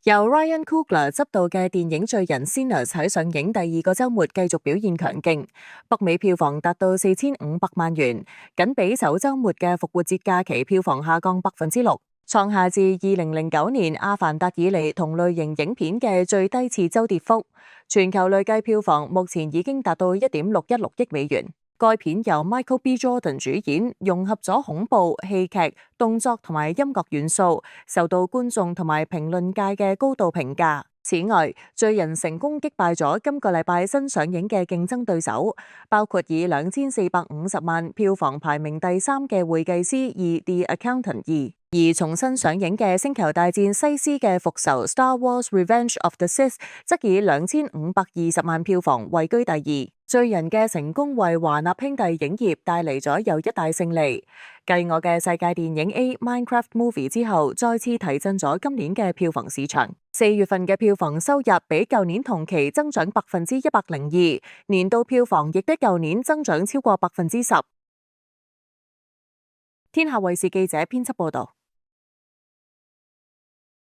由 Ryan Coogler 執導嘅電影《罪人 Sinners》喺上映第二個週末繼續表現強勁，北美票房達到4500萬元，僅比首週末嘅復活節假期票房下降6%，創下自2009年《阿凡達》以嚟同類型影片嘅最低次週跌幅。全球累計票房目前已經達到1.616億美元。該片由 Michael B. Jordan 主演，融合咗恐怖、戲劇、動作同埋音樂元素，受到觀眾同埋評論界嘅高度評價。此外，罪人成功擊敗咗今個禮拜新上映嘅競爭對手，包括以2450萬票房排名第3嘅會計師2 The Accountant 2。而重新上映嘅《星球大戰西斯嘅復仇》Star Wars Revenge of the Sith 則以2520萬票房位居第2。罪人嘅成功為華納兄弟影業帶嚟咗又一大勝利，繼我嘅世界電影 A Minecraft Movie 之後，再次提振咗今年嘅票房市場。4月份嘅票房收入比舊年同期增長102%，年度票房亦比舊年增長超過10%。天下衛視記者編輯報道。